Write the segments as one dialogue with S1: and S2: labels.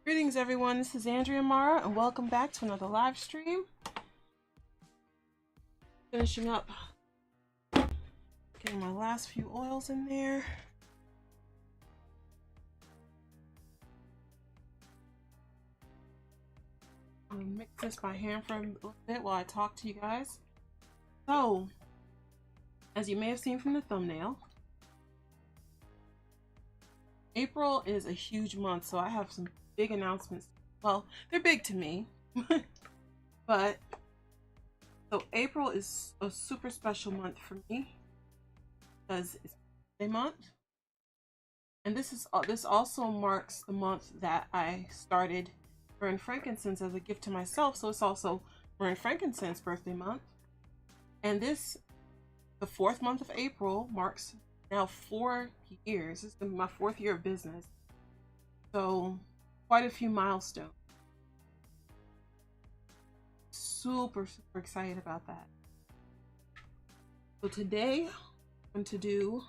S1: Greetings everyone, this is Andrea and Marah, and welcome back to another live stream. Finishing up, getting my last few oils in there. I'm gonna mix this by hand for a little bit while I talk to you guys. So, as you may have seen from the thumbnail, April is a huge month, so I have some big announcements. Well, they're big to me, but so April is a super special month for me because it's a month, and this also marks the month that I started Myrrh FrankinSCENTS as a gift to myself. So it's also Myrrh FrankinSCENTS birthday month, and the fourth month of April marks now 4 years. This is my 4th year of business, so quite a few milestones. Super excited about that. So today I'm going to do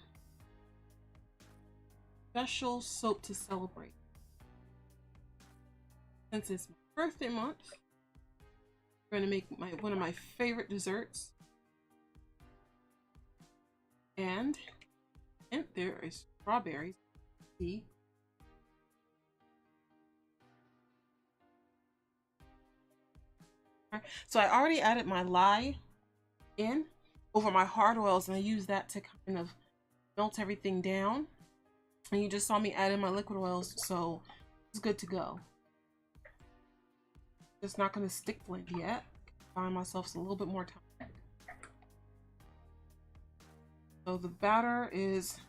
S1: special soap to celebrate. Since it's my birthday month, we're going to make one of my favorite desserts, and there is strawberries. See? So I already added my lye in over my hard oils, and I use that to kind of melt everything down. And you just saw me add in my liquid oils, so it's good to go. Just not going to stick blend yet. Find myself a little bit more time. So the batter is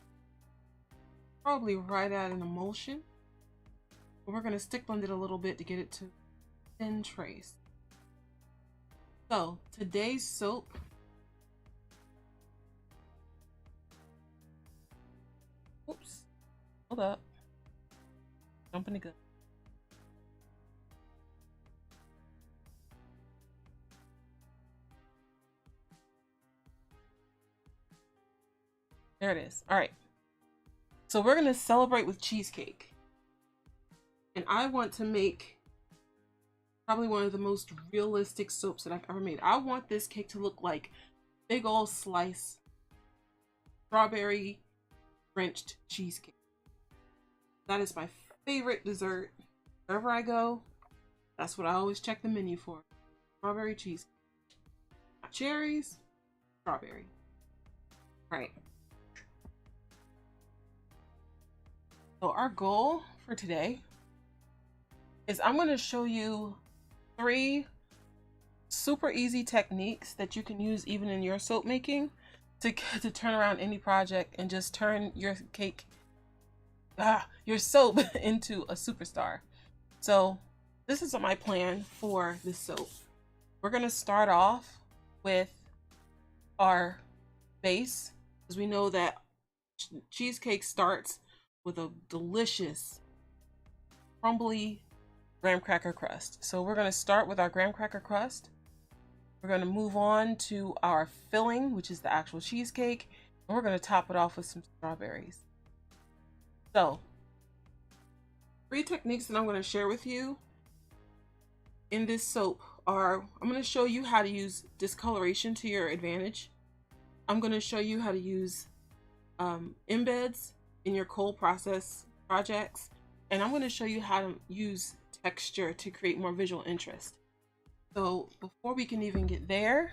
S1: probably right at an emulsion, but we're going to stick blend it a little bit to get it to thin trace. So today's soap hold up, jumping the gun. There it is. All right, so we're gonna celebrate with cheesecake, and I want to make probably one of the most realistic soaps that I've ever made. I want this cake to look like big old slice strawberry drenched cheesecake. That is my favorite dessert. Wherever I go, that's what I always check the menu for. Strawberry cheesecake. Not cherries, strawberry. Right. So our goal for today is I'm going to show you 3 super easy techniques that you can use even in your soap making to turn around any project and just turn your cake, your soap into a superstar. So this is my plan for this soap. We're going to start off with our base, because we know that cheesecake starts with a delicious crumbly graham cracker crust. So we're going to start with our graham cracker crust. We're going to move on to our filling, which is the actual cheesecake, and we're going to top it off with some strawberries. So 3 techniques that I'm going to share with you in this soap are, I'm going to show you how to use discoloration to your advantage. I'm going to show you how to use embeds in your cold process projects, and I'm going to show you how to use texture to create more visual interest. So before we can even get there,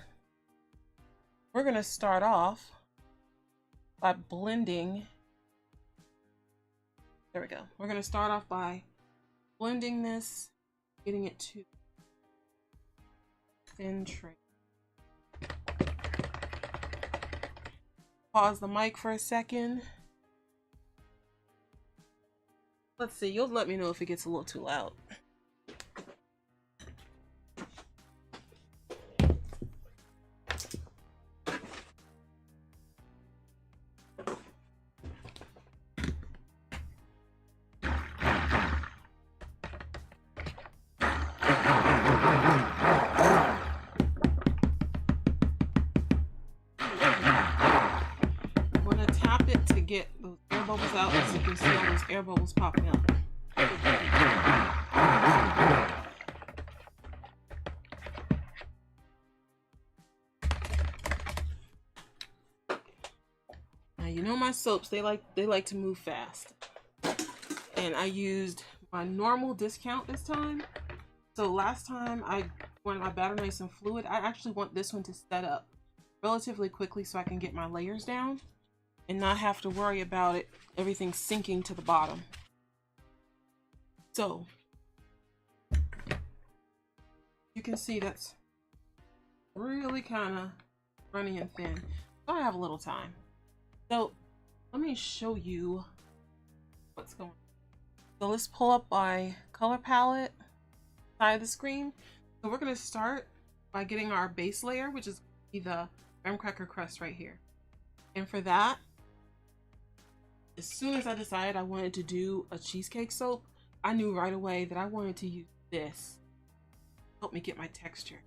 S1: we're going to start off by blending. There we go. We're going to start off by blending this, getting it to thin trace. Pause the mic for a second. Let's see, you'll let me know if it gets a little too loud. Get those air bubbles out, so you can see all those air bubbles popping up. know my soaps, they like to move fast. And I used my normal discount this time. So last time I wanted my batter nice and fluid. I actually want this one to set up relatively quickly so I can get my layers down and not have to worry about it, everything sinking to the bottom. So you can see that's really kind of runny and thin. So I have a little time. So let me show you what's going on. So let's pull up my color palette side of the screen. So we're going to start by getting our base layer, which is the graham cracker crust right here. And for that, as soon as I decided I wanted to do a cheesecake soap, I knew right away that I wanted to use this to help me get my texture.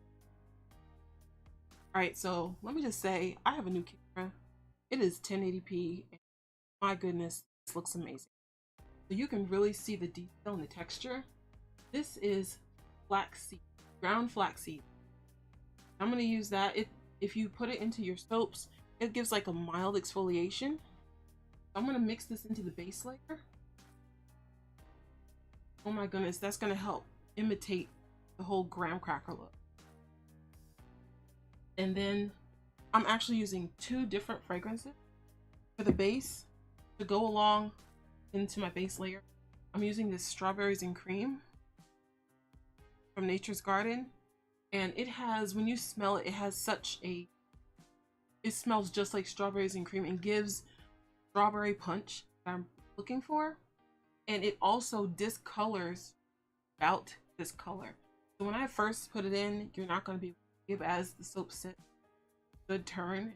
S1: All right, so let me just say, I have a new camera. It is 1080p, and my goodness, this looks amazing. So you can really see the detail and the texture. This is flaxseed, ground flaxseed. I'm gonna use that. If you put it into your soaps, it gives like a mild exfoliation. I'm gonna mix this into the base layer. Oh my goodness, that's gonna help imitate the whole graham cracker look. And then I'm actually using 2 different fragrances for the base to go along into my base layer. I'm using this Strawberries and Cream from Nature's Garden, and it has, when you smell it, it has such a, it smells just like strawberries and cream and gives strawberry punch that I'm looking for. And it also discolors about this color. So when I first put it in, you're not going to be able to give, as the soap set, good turn.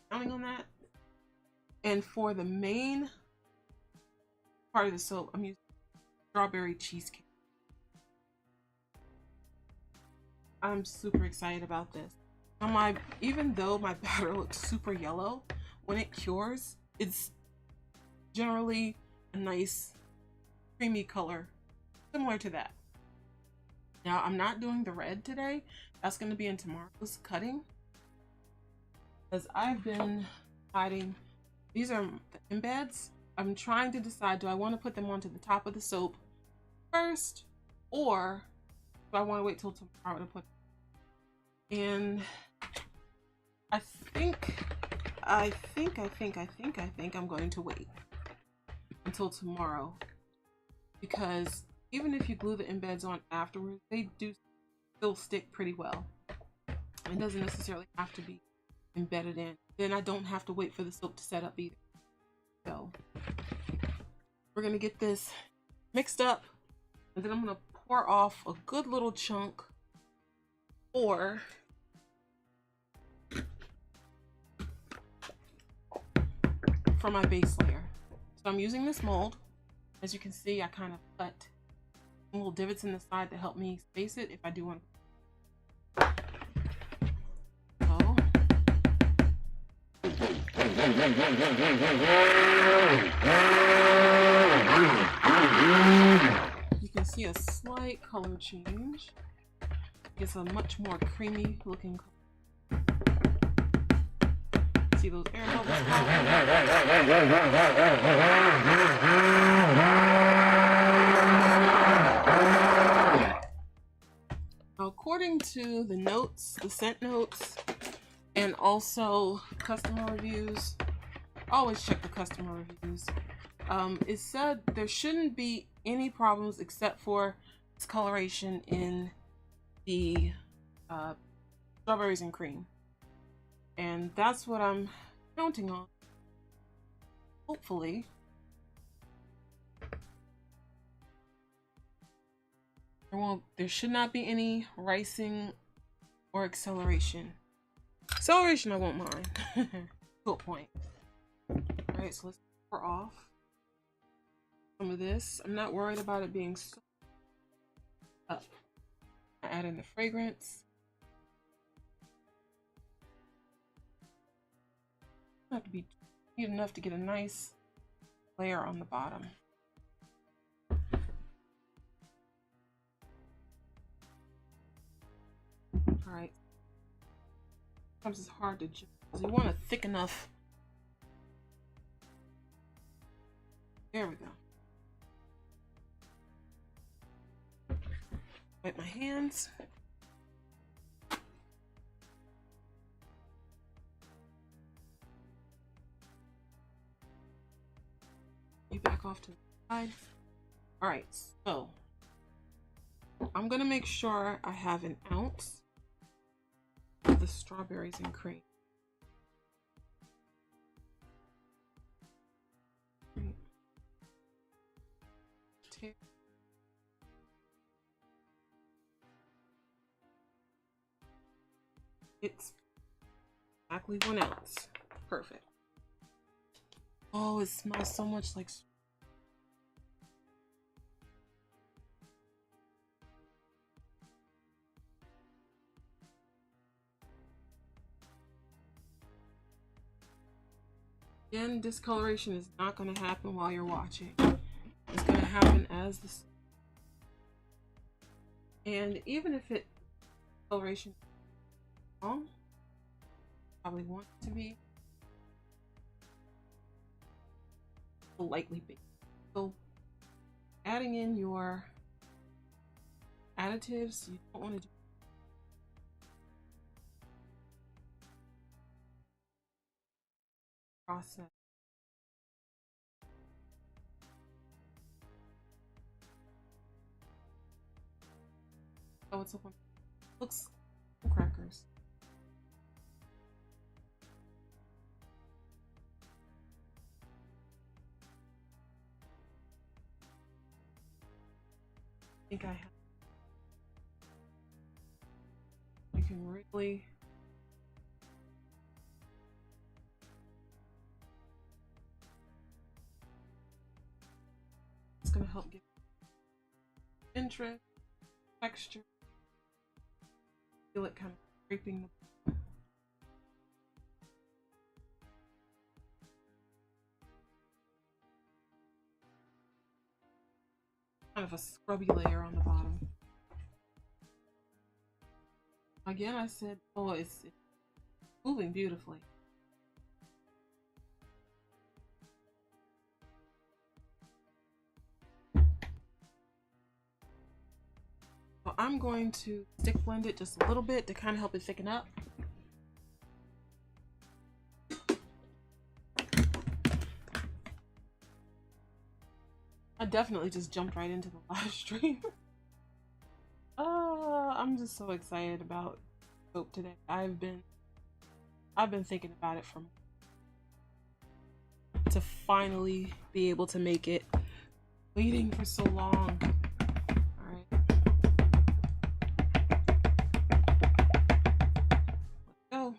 S1: Counting on that. And for the main part of the soap, I'm using strawberry cheesecake. I'm super excited about this. Now even though my batter looks super yellow, when it cures, it's generally a nice creamy color, similar to that. Now I'm not doing the red today. That's going to be in tomorrow's cutting, because I've been hiding. These are the embeds. I'm trying to decide, do I want to put them onto the top of the soap first, or do I want to wait till tomorrow to put them? And I think I'm going to wait until tomorrow, because even if you glue the embeds on afterwards, they do still stick pretty well. It doesn't necessarily have to be embedded in. Then I don't have to wait for the soap to set up either. So we're gonna get this mixed up, and then I'm gonna pour off a good little chunk for my base layer. So I'm using this mold. As you can see, I kind of cut little divots in the side to help me space it if I do want to. You can see a slight color change. It's a much more creamy looking color. See those air bubbles? According to the notes, the scent notes, and also customer reviews, always check the customer reviews. It said there shouldn't be any problems except for discoloration in the strawberries and cream. And that's what I'm counting on. Hopefully. There should not be any ricing or acceleration. Acceleration I won't mind. To a point. Alright, so let's pour off some of this. I'm not worried about it being so up. I add in the fragrance. Have to be enough to get a nice layer on the bottom. All right. Sometimes it's hard to judge because you want a thick enough There we go. Wipe my hands. You back off to the side. All right, so I'm gonna make sure I have an ounce of the strawberries and cream. It's exactly 1 ounce. Perfect. Oh, it smells so much like. Again, discoloration is not going to happen while you're watching. It's going to happen as the. And even if it discoloration is wrong, probably want it to be, will likely be. So adding in your additives, you don't want to do process. Oh, it's up. Looks like crackers. I think I have. You can really. It's going to help give interest, texture. Feel it kind of scraping the. Kind of a scrubby layer on the bottom. Again, I said, oh, it's moving beautifully. So I'm going to stick blend it just a little bit to kind of help it thicken up. I definitely just jumped right into the live stream. I'm just so excited about soap today. I've been thinking about it to finally be able to make it. Waiting for so long. All right. Let's go.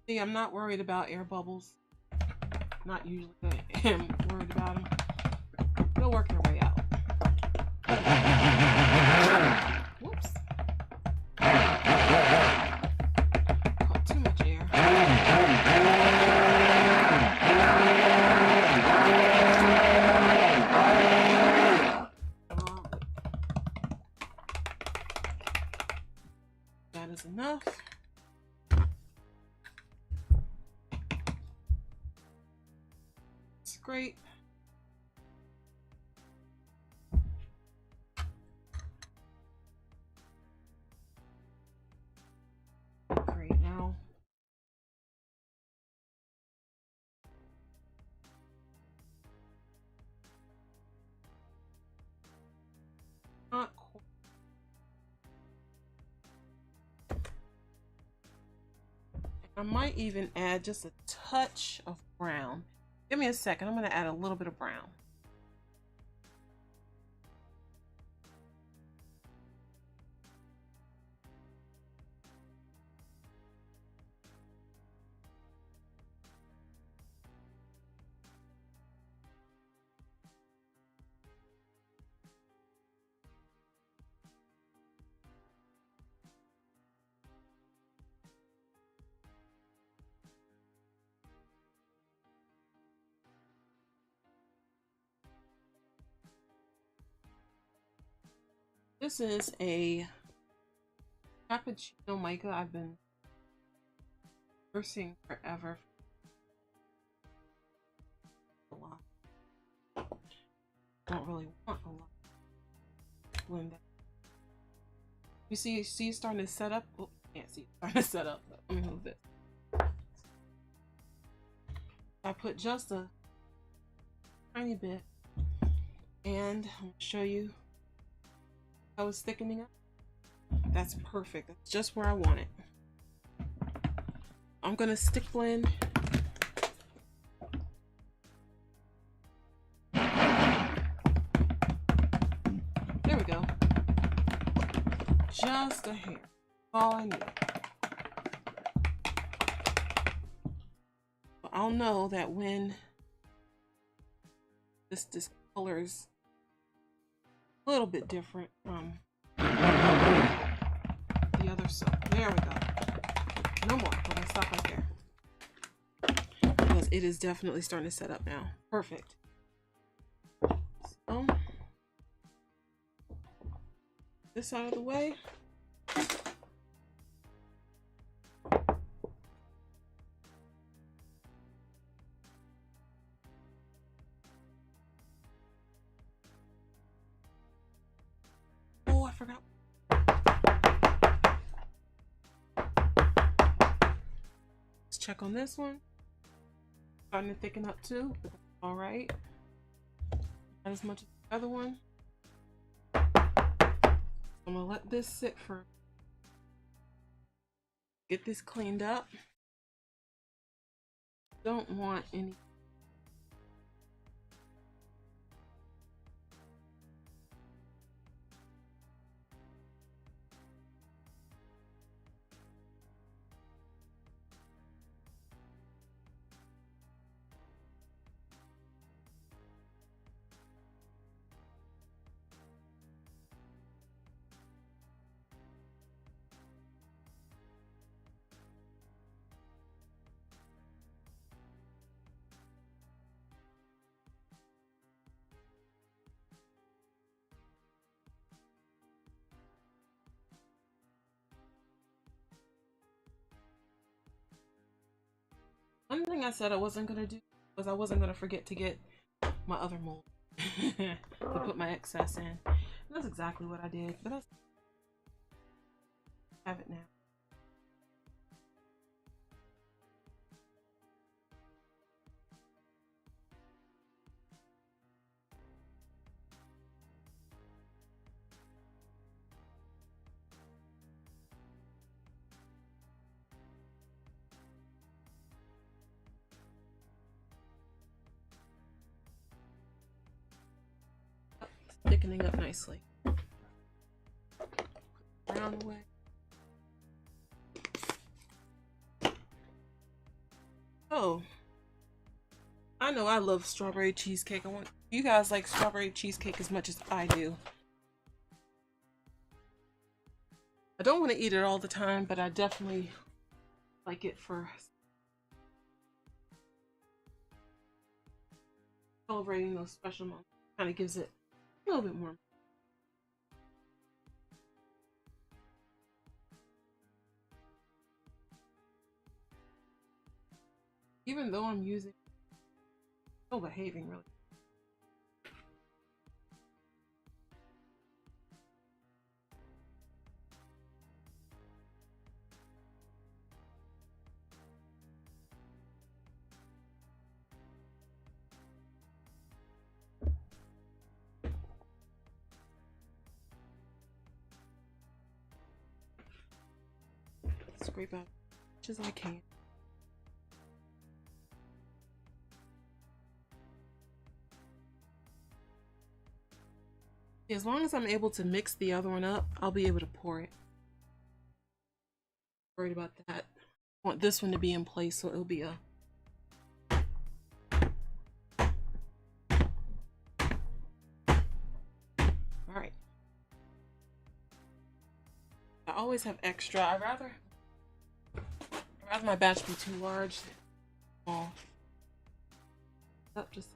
S1: See, I'm not worried about air bubbles. Not usually, but I am worried about them. They'll work their way out. Whoops. Caught too much air. That is enough. Scrape. Great. Now not quite. I might even add just a touch of brown. Give me a second. I'm going to add a little bit of brown. This is a cappuccino mica I've been nursing forever. A lot. Don't really want a lot. Blend that. You see it's starting to set up. Oh, can't see it's starting to set up. Let me move it. I put just a tiny bit, and I'm gonna show you how it's thickening up. That's perfect. That's just where I want it. I'm gonna stick blend. There we go. Just a hair. All I need. I'll know that when this color is a little bit different from the other soap. There we go. No more. I'm gonna stop right there because it is definitely starting to set up now. Perfect. So this out of the way. Oh, I forgot. Let's check on this one. Starting to thicken up too, but that's all right. Not as much as the other one. I'm gonna let this sit for, get this cleaned up. Don't want any. One thing I said I wasn't gonna do was I wasn't gonna forget to get my other mold to put my excess in. And that's exactly what I did, but I have it now. Thickening up nicely. Brown away. Oh, I know I love strawberry cheesecake. I want you guys like strawberry cheesecake as much as I do. I don't want to eat it all the time, but I definitely like it for celebrating those special moments. Kind of gives it a little bit more. Even though I'm using, still behaving really. Scrape out as much as I can. As long as I'm able to mix the other one up, I'll be able to pour it. Worried about that. I want this one to be in place, so it'll be a alright. I always have extra. I'd rather my batch be too large than small. Up just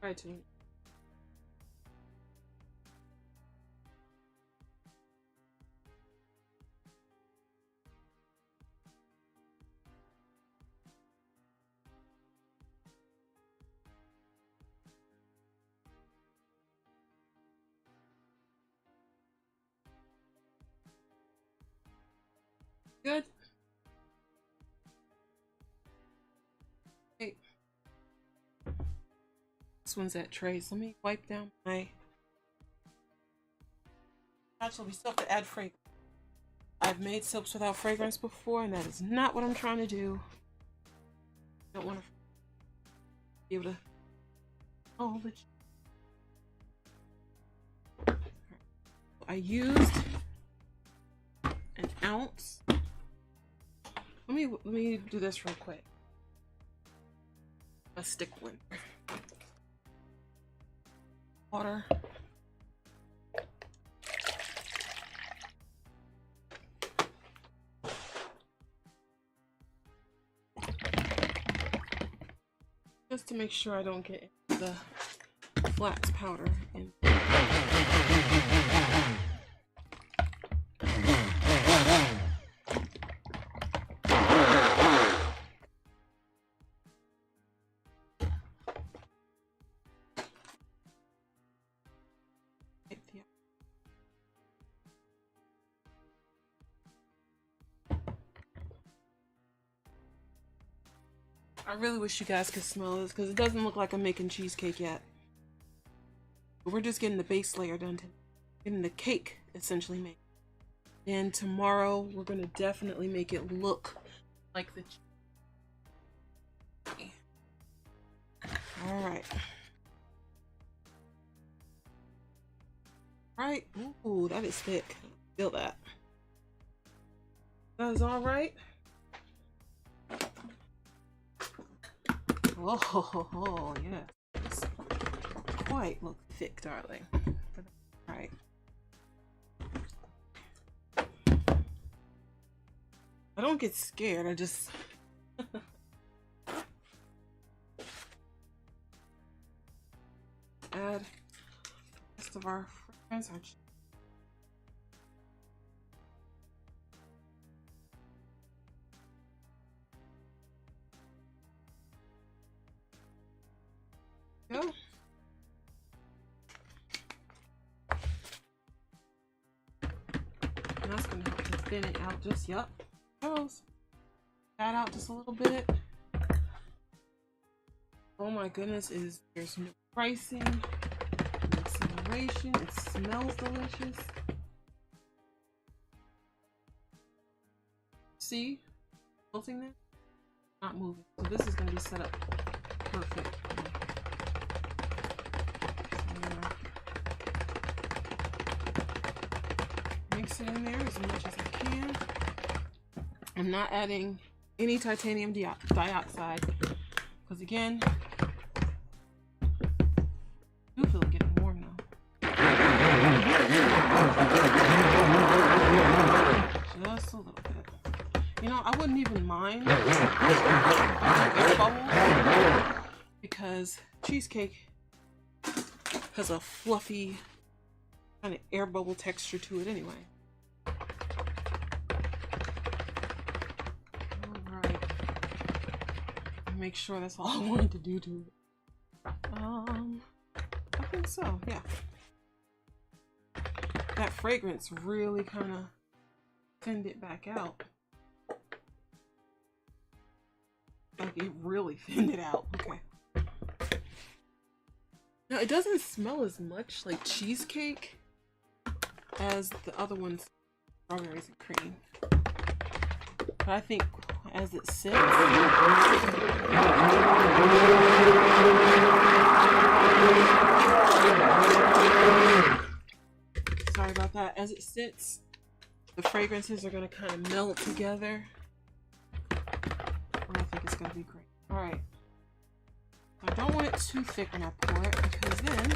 S1: Try to. Good. Okay. This one's at trace. Let me wipe down my. Actually, we still have to add fragrance. I've made soaps without fragrance before, and that is not what I'm trying to do. I don't want to be able to. Oh, I used an ounce. Let me do this real quick. A stick one. Water. Just to make sure I don't get the flax powder in. I really wish you guys could smell this because it doesn't look like I'm making cheesecake yet. But we're just getting the base layer done, getting the cake essentially made. And tomorrow we're gonna definitely make it look like the cheesecake. All right. Right. Ooh, that is thick. Feel that. That is all right. Oh, yeah. It's quite look thick, darling. All right. I don't get scared. I just add the rest of our fragrance. Go. And that's gonna help to thin it out. Just goes. Add out just a little bit. Oh my goodness, there's no pricing, no acceleration. It smells delicious. See, melting this, not moving. So this is gonna be set up perfect. Mix it in there as much as I can. I'm not adding any titanium dioxide because again, I do feel it getting warm now. Just a little bit. You know, I wouldn't even mind air bubbles because cheesecake has a fluffy kind of air bubble texture to it anyway. Alright. Make sure that's all I wanted to do to it. I think so, yeah. That fragrance really kind of thinned it back out. Like it really thinned it out. Okay. Now it doesn't smell as much like cheesecake as the other ones, strawberries and cream. But I think as it sits, sorry about that. As it sits, the fragrances are going to kind of melt together. And I think it's going to be great. All right. I don't want it too thick when I pour it because then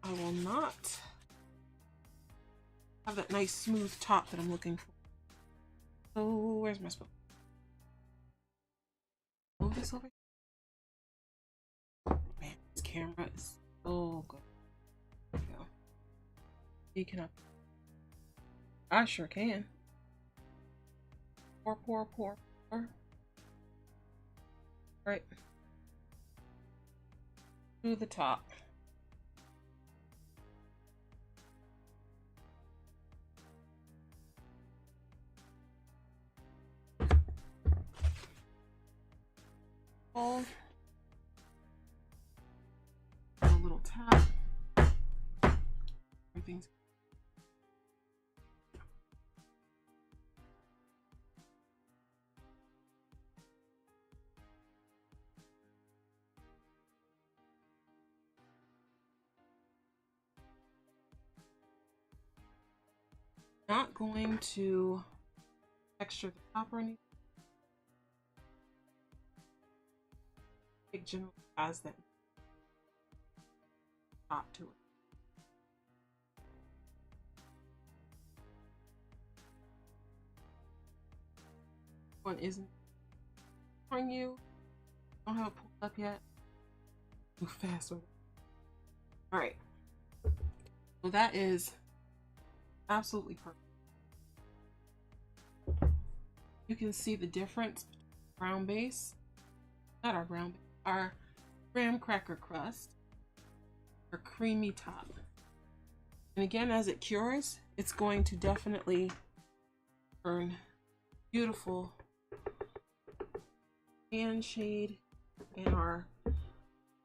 S1: I will not have that nice smooth top that I'm looking for. So where's my spoon? Move this over. camera is so good. There you go. You cannot. I sure can. Pour, pour, pour, pour. Right. To the top. A little tap. Everything's not going to texture the top or anything. It generally has that top to it. One isn't showing you. Don't have it pulled up yet. Move fast with it. All right. So that is absolutely perfect. You can see the difference between brown base, not our brown base, our graham cracker crust, our creamy top. And again, as it cures, it's going to definitely turn beautiful tan shade, and our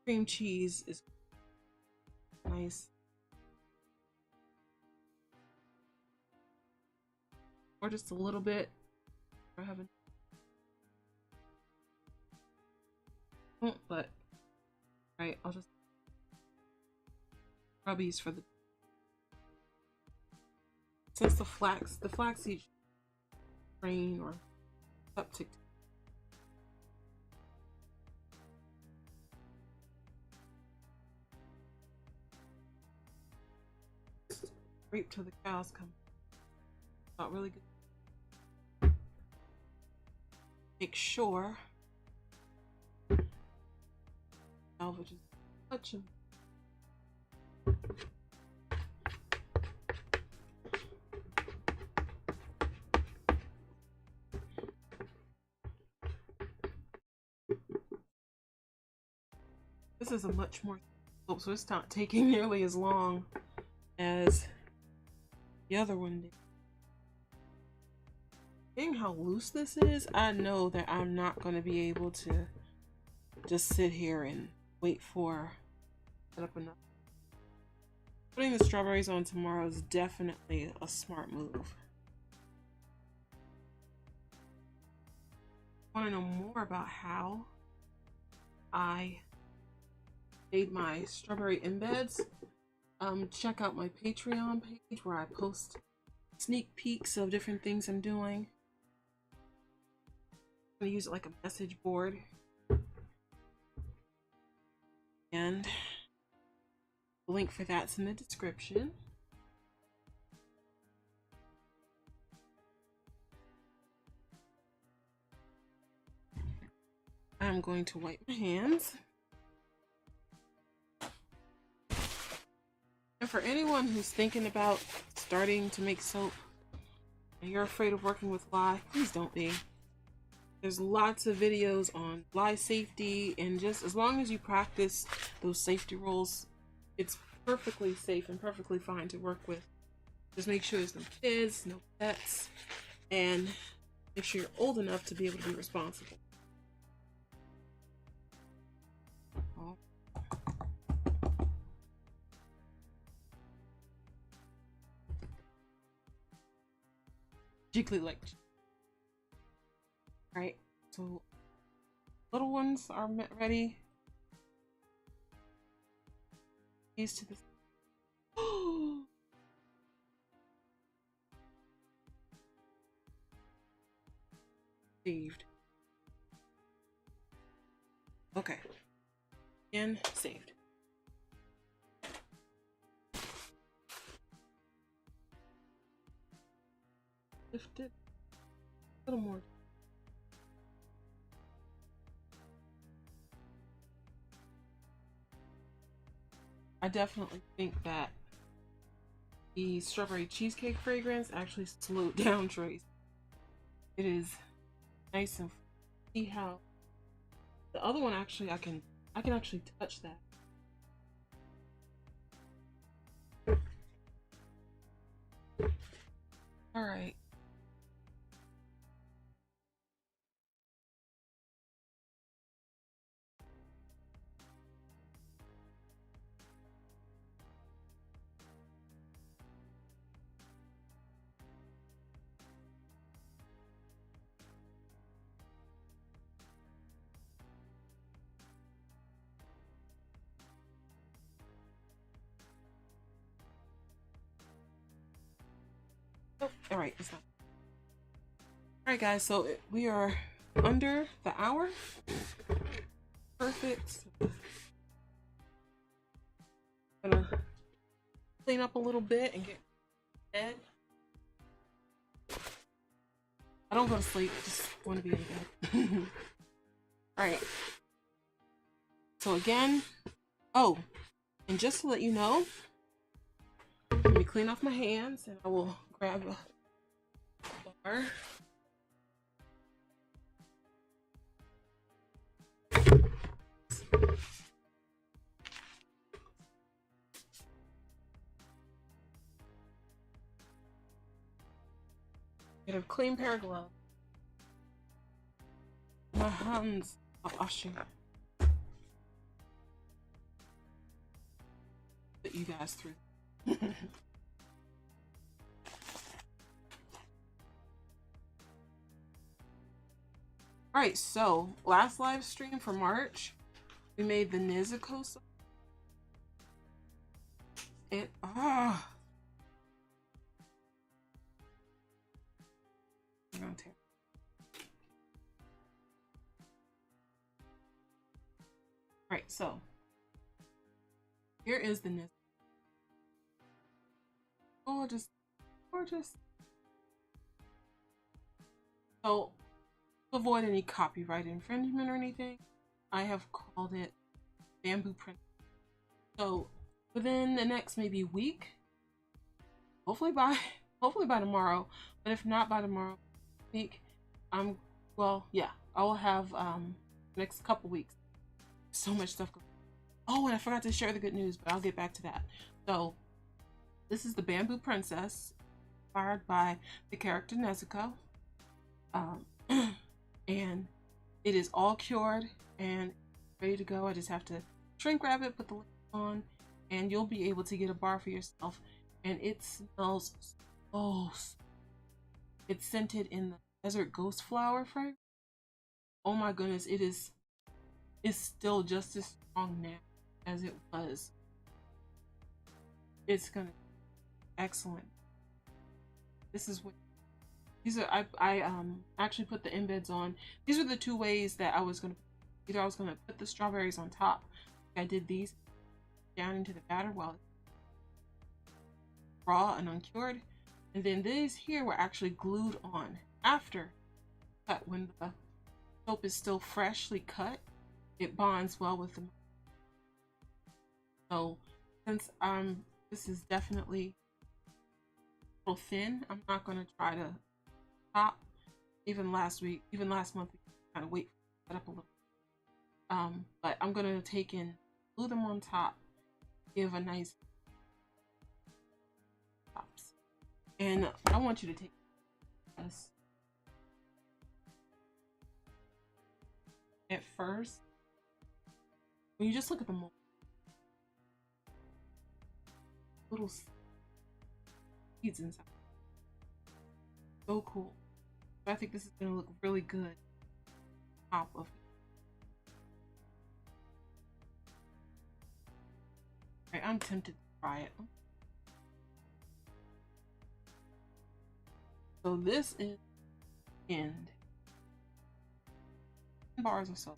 S1: cream cheese is nice. Or just a little bit. I haven't. But right, I'll just rubbies for the, since the flaxseed grain or uptick. Scrape till the cows come. Not really good. Make sure salvage is touching. This is a much more soap, so it's not taking nearly as long as the other one did. Seeing how loose this is, I know that I'm not going to be able to just sit here and wait for set up enough. Putting the strawberries on tomorrow is definitely a smart move. Want to know more about how I made my strawberry embeds? Check out my Patreon page where I post sneak peeks of different things I'm doing. I'm gonna use it like a message board, and the link for that's in the description. I'm going to wipe my hands. And for anyone who's thinking about starting to make soap and you're afraid of working with lye, please don't be. There's lots of videos on lye safety, and just as long as you practice those safety rules, it's perfectly safe and perfectly fine to work with. Just make sure there's no kids, no pets, and make sure you're old enough to be able to be responsible. Jiggly like. Right, so little ones are ready. These to this. Saved. Okay. Again, saved. Lift it a little more. I definitely think that the strawberry cheesecake fragrance actually slowed down Trace. It is nice and see how the other one actually I can actually touch that. All right. Oh, all right. It's not. All right, guys. So we are under the hour. Perfect. Gonna clean up a little bit and get bed. I don't go to sleep. Just want to be in bed. All right. So again, oh, and just to let you know, let me clean off my hands and I will grab a bar. Get a clean pair of gloves. My hands are washing. Put you guys through. Alright, so last live stream for March, we made the Nezuko sauce. It Alright, so here is the Nezuko. Gorgeous, gorgeous. So to avoid any copyright infringement or anything, I have called it Bamboo Print. So within the next maybe week, hopefully by tomorrow, but if not by tomorrow week, well, yeah, I will have next couple weeks. So much stuff going on. Oh, and I forgot to share the good news, but I'll get back to that. So this is the Bamboo Princess, inspired by the character Nezuko. And it is all cured and ready to go. I just have to shrink wrap it, put the lid on, and you'll be able to get a bar for yourself. And it smells so, it's scented in the desert ghost flower fragrance. Oh my goodness, it's still just as strong now as it was. It's gonna be excellent. This is what these are. I actually put the embeds on. These are the two ways that I was gonna put the strawberries on top. I did these down into the batter while it's raw and uncured, and then these here were actually glued on after cut. When the soap is still freshly cut, it bonds well with the. So since this is definitely a little thin, I'm not gonna try to top. Even last month, we kind of wait for it up a little. But I'm gonna take and glue them on top, give a nice tops. And I want you to take this at first. When you just look at the mold, little seeds inside. So cool. I think this is gonna look really good top of it. Right, I'm tempted to try it. So this is end. 10 bars or so.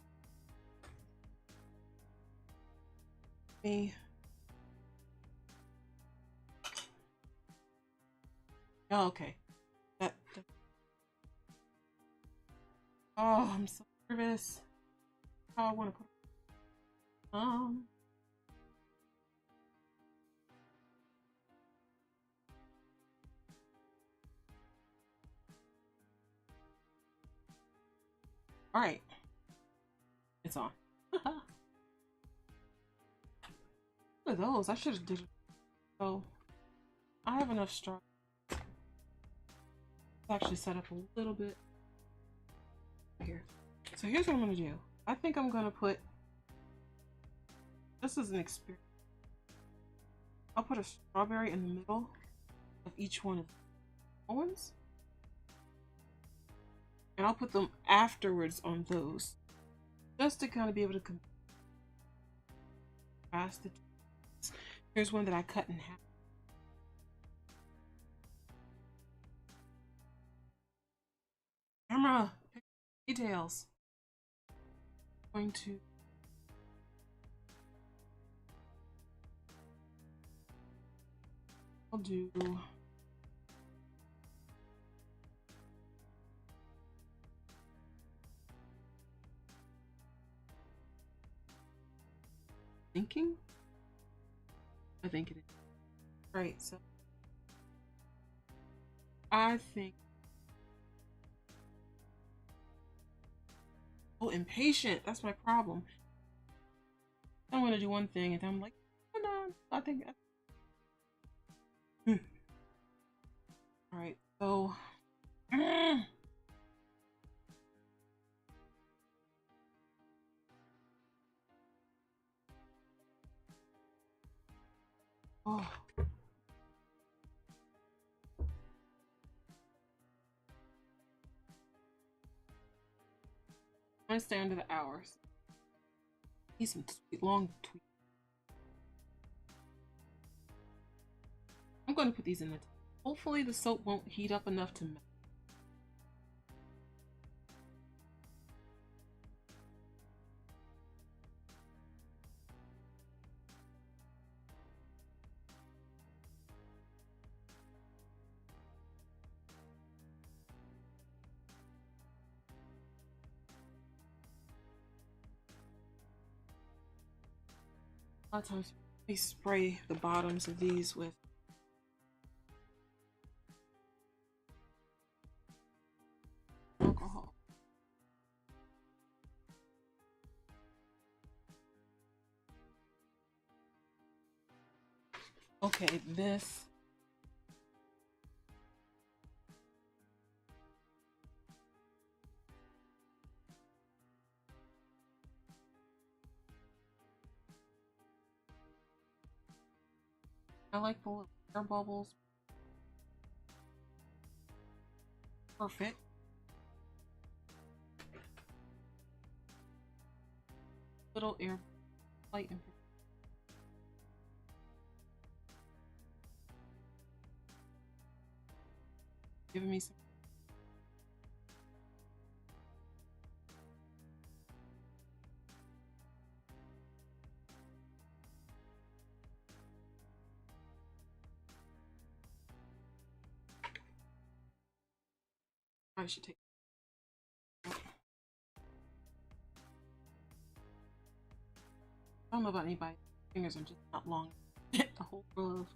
S1: Me. Oh, okay. That. Oh, I'm so nervous. How I want to put. All right, it's on. Look at those. I should have did it. So I have enough straw. Actually set up a little bit here. So here's what I'm gonna do. I think I'm gonna put, this is an experiment. I'll put a strawberry in the middle of each one of the ones. And I'll put them afterwards on those. Just to kind of be able to contrast the two. Here's one that I cut in half. Camera, details. I'm going to I'll do thinking. I think it is. Right, so I think, oh, impatient, that's my problem. I'm gonna do one thing and then I'm like, oh, no, I think all right, so oh. I'm gonna stay under the hours. Need some long tweets. I'm gonna put these in the. Hopefully the soap won't heat up enough to melt. A lot of times we spray the bottoms of these with alcohol. Okay, this. I like the little air bubbles. Perfect. Little air light and giving me some. I should take. I don't know about anybody. Fingers are just not long. The whole glove.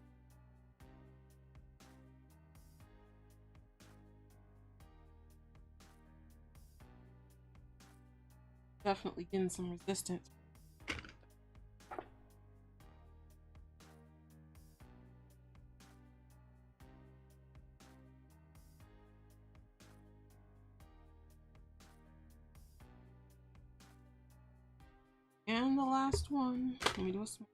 S1: Definitely getting some resistance. And the last one. Let me do a small.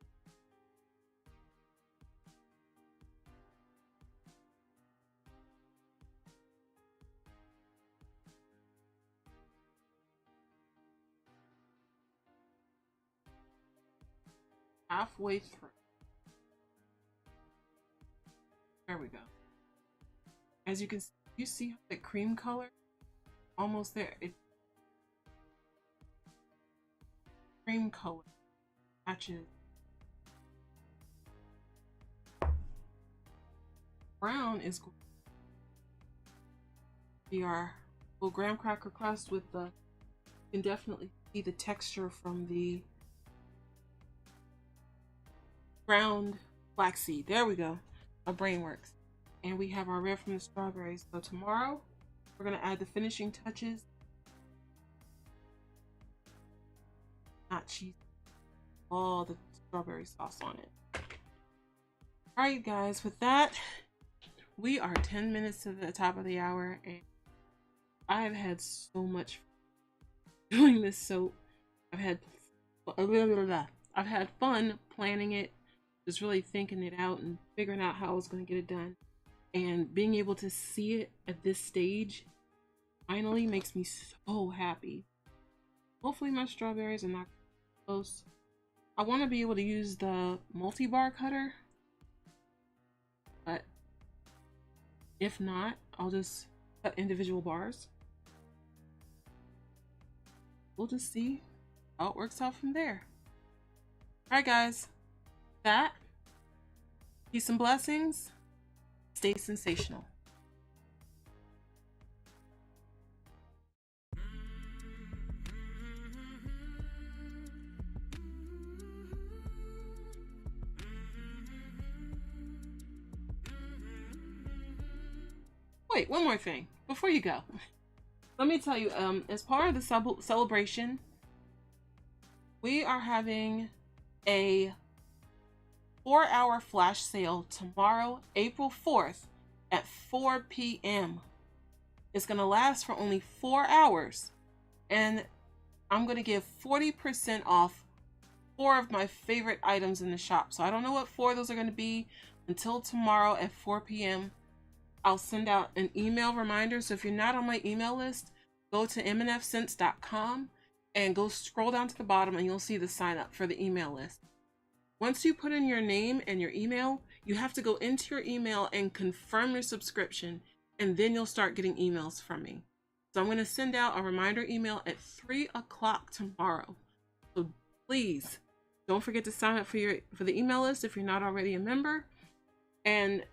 S1: Halfway through. There we go. As you can see, you see the cream color? Almost there. It cream color matches. Brown is going to be our little graham cracker crust with the, you can definitely see the texture from the ground flaxseed. There we go. My brain works. And we have our red from the strawberries. So tomorrow we're going to add the finishing touches not cheese, all the strawberry sauce on it. All right, guys, with that, we are 10 minutes to the top of the hour, and I've had so much fun doing this soap. I've had fun planning it, just really thinking it out and figuring out how I was going to get it done. And being able to see it at this stage finally makes me so happy. Hopefully my strawberries are not close. I want to be able to use the multi-bar cutter, but if not, I'll just cut individual bars. We'll just see how it works out from there. Alright guys, that, peace and blessings, stay sensational. Wait, one more thing before you go. Let me tell you, as part of the celebration, we are having a 4-hour flash sale tomorrow, April 4th at 4 p.m. It's going to last for only 4 hours, and I'm going to give 40% off 4 of my favorite items in the shop. So I don't know what 4 of those are going to be until tomorrow at 4 p.m. I'll send out an email reminder. So if you're not on my email list, go to myrrhfscents.com and go scroll down to the bottom and you'll see the sign up for the email list. Once you put in your name and your email, you have to go into your email and confirm your subscription, and then you'll start getting emails from me. So I'm going to send out a reminder email at 3 o'clock tomorrow. So please don't forget to sign up for the email list if you're not already a member, and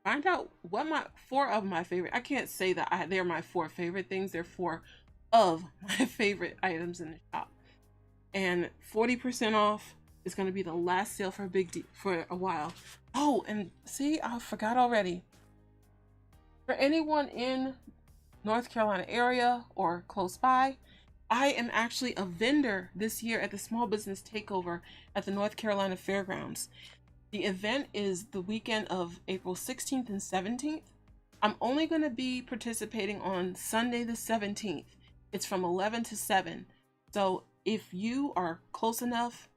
S1: find out what my 4 of my favorite, I can't say that they're my 4 favorite things, they're 4 of my favorite items in the shop. And 40% off is going to be the last sale for for a while. Oh, and see, I forgot already. For anyone in North Carolina area or close by, I am actually a vendor this year at the Small Business Takeover at the North Carolina Fairgrounds. The event is the weekend of April 16th and 17th. I'm only going to be participating on Sunday the 17th. It's from 11 to 7. So if you are close enough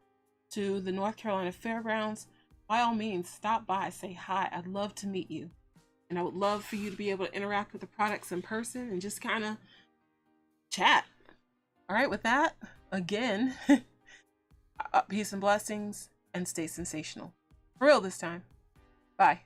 S1: to the North Carolina Fairgrounds, by all means, stop by, say hi. I'd love to meet you. And I would love for you to be able to interact with the products in person and just kind of chat. All right, with that, again, peace and blessings, and stay sensational. For real this time. Bye.